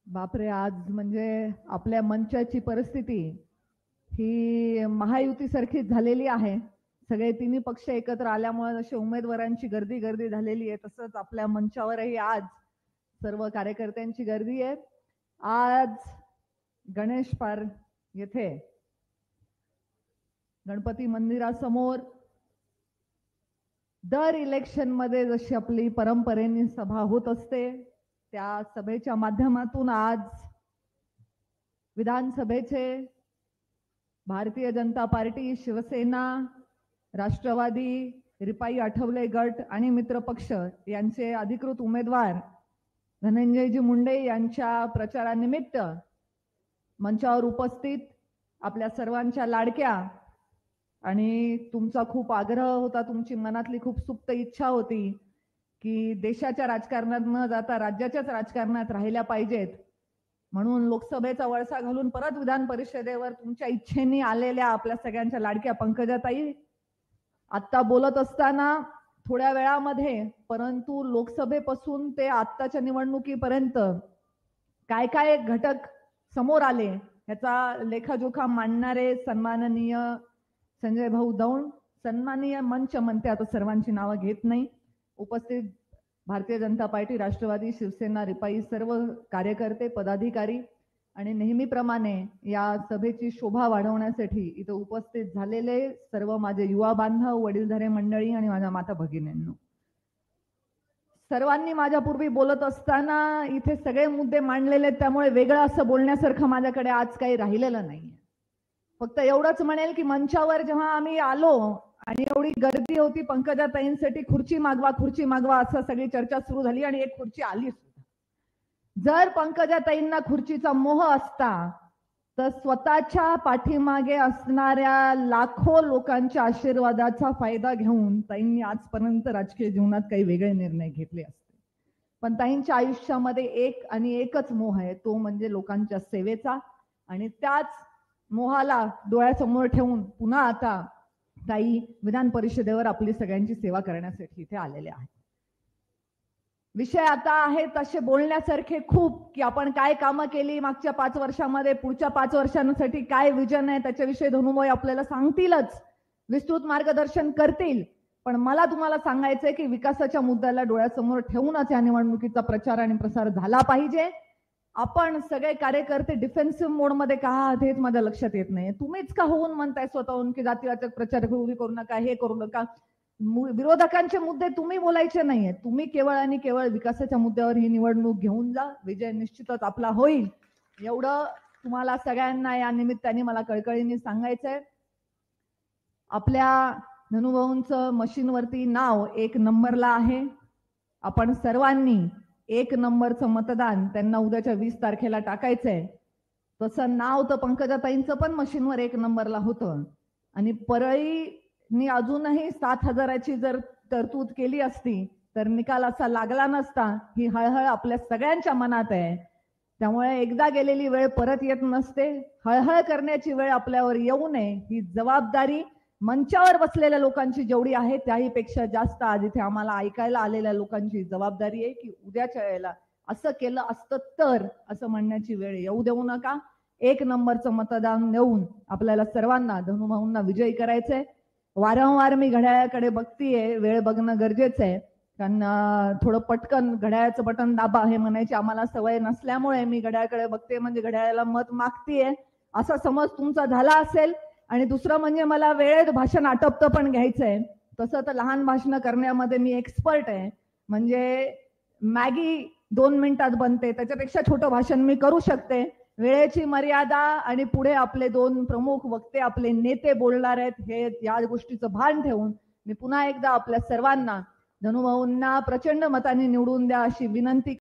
बापरे, आज म्हणजे आपल्या मंचाची परिस्थिती ही महायुती सारखीच झालेली आहे. सगळे तिन्ही पक्ष एकत्र आल्यामुळे जशी उमेदवारांची गर्दी गर्दी झालेली आहे, तसंच आपल्या मंचावरही आज सर्व कार्यकर्त्यांची गर्दी आहे. आज गणेश पार्क येथे गणपती मंदिरासमोर दर इलेक्शन मध्ये जशी आपली परंपरेने सभा होत असते, त्या सभेच्या माध्यमातून आज विधानसभेचे भारतीय जनता पार्टी, शिवसेना, राष्ट्रवादी, रिपाई आठवले गट आणि मित्र पक्ष यांचे अधिकृत उमेदवार धनंजयजी मुंडे यांच्या प्रचारानिमित्त मंचावर उपस्थित आपल्या सर्वांच्या लाडक्या आणि तुमचा खूप आग्रह होता, तुमची मनातली खूप सुप्त इच्छा होती की देशाच्या राजकारणात न जाता राज्याच्याच राजकारणात राहिल्या पाहिजेत, म्हणून लोकसभेचा वळसा घालून परत विधान परिषदेवर तुमच्या इच्छेने आलेल्या आपल्या सगळ्यांच्या लाडक्या पंकजाताई आत्ता बोलत असताना थोड्या वेळामध्ये, परंतु लोकसभेपासून ते आत्ताच्या निवडणुकीपर्यंत काय काय घटक समोर आले याचा लेखाजोखा मांडणारे सन्माननीय संजय भाऊ दौंड, सन्माननीय मंच म्हणते, आता सर्वांची नावं घेत नाही, उपस्थित भारतीय जनता पार्टी, राष्ट्रवादी, शिवसेना, रिपाई सर्व कार्यकर्ते, पदाधिकारी आणि नेहमीप्रमाणे या सभेची शोभा वाढवण्यासाठी इथं उपस्थित झालेले सर्व माझे युवा बांधव, वडीलधारे मंडळी आणि माझ्या माता भगिनींनो, सर्वांनी माझ्यापूर्वी बोलत असताना इथे सगळे मुद्दे मांडलेले आहेत, त्यामुळे वेगळं असं बोलण्यासारखं माझ्याकडे आज काही राहिलेलं नाही. फक्त एवढंच म्हणेल की मंचावर जेव्हा आम्ही आलो आणि एवढी गर्दी होती, पंकजाताईंसाठी खुर्ची मागवा असं सगळी चर्चा सुरू झाली आणि एक खुर्ची आली सुद्धा. जर पंकजाताईंना खुर्चीचा मोह असता तर स्वतःच्या पाठीमागे असणाऱ्या लाखो लोकांच्या आशीर्वादाचा फायदा घेऊन ताईंनी आजपर्यंत राजकीय जीवनात काही वेगळे निर्णय घेतले असते. पण ताईंच्या आयुष्यामध्ये एक आणि एकच मोह आहे, तो म्हणजे लोकांच्या सेवेचा, आणि त्याच मोहाला डोळ्यासमोर ठेवून पुन्हा आता ताई विधान परिषदेवर आपली सगळ्यांची सेवा करण्यासाठी इथे आलेले आहेत. विषय आता आहे तसे बोलण्यासारखे खूप, की आपण काय कामं केली मागच्या 5 वर्षामध्ये, पुढच्या 5 वर्षांसाठी काय विजन आहे त्याच्याविषयी धनुभाई आपल्याला सांगतीलच, विस्तृत मार्गदर्शन करतील. पण मला तुम्हाला सांगायचंय की विकासाच्या मुद्द्याला डोळ्यासमोर ठेवूनच या निवडणुकीचा प्रचार आणि प्रसार झाला पाहिजे. आपण सगळे कार्यकर्ते डिफेन्सिव्ह मोडमध्ये का आहात हेच माझ्या लक्षात येत नाही. तुम्हीच का होऊन म्हणताय स्वतःहून की जातीवाचक प्रचार करू नका, हे करू नका. विरोधकांचे मुद्दे तुम्ही बोलायचे नाहीये, तुम्ही केवळ आणि केवळ विकासाच्या मुद्द्यावर ही निवडणूक घेऊन जा, विजय निश्चितच आपला होईल, एवढं तुम्हाला सगळ्यांना या निमित्ताने मला कळकळीने सांगायचंय. आपल्या धनुभाऊंचं मशीनवरती नाव 1 नंबरला आहे. आपण सर्वांनी 1 नंबरचं मतदान त्यांना उद्याच्या 20 तारखेला टाकायचंय. तसं नाव तर पंकजाताईंचं पण मशीनवर 1 नंबरला होतं, आणि परळीनी अजूनही 7,000ची जर तरतूद केली असती तर निकाल असा लागला नसता, ही हळहळ आपल्या सगळ्यांच्या मनात आहे. त्यामुळे एकदा गेलेली वेळ परत येत नसते, हळहळ करण्याची वेळ आपल्यावर येऊ नये, ही जबाबदारी मंचावर बसलेल्या लोकांची जेवढी आहे त्याही पेक्षा जास्त आज इथे आम्हाला ऐकायला आलेल्या लोकांची जबाबदारी आहे की उद्याच्या वेळेला असं केलं असतं तर असं म्हणण्याची वेळ येऊ देऊ नका. 1 नंबरचं मतदान देऊन आपल्याला सर्वांना, धनुभाऊंना विजयी करायचंय. वारंवार मी घड्याळाकडे बघतीये, वेळ बघणं गरजेचं आहे, कारण थोडं पटकन घड्याळाचं बटन दाबा हे म्हणायची आम्हाला सवय नसल्यामुळे मी घड्याळाकडे बघते म्हणजे घड्याळाला मत मागतीये असा समज तुमचा झाला असेल. आणि दुसरं म्हणजे मला वेळेत भाषण आटपतं पण घ्यायचंय. तसं तर लहान भाषणं करण्यामध्ये मी एक्सपर्ट आहे, म्हणजे मॅगी 2 मिनिटात बनते, त्याच्यापेक्षा छोटं भाषण मी करू शकते. वेळेची मर्यादा आणि पुढे आपले 2 प्रमुख वक्ते, आपले नेते बोलणार आहेत, हे या गोष्टीचं भान ठेवून मी पुन्हा एकदा आपल्या सर्वांना, धनुभाऊंना प्रचंड मताने निवडून द्या अशी विनंती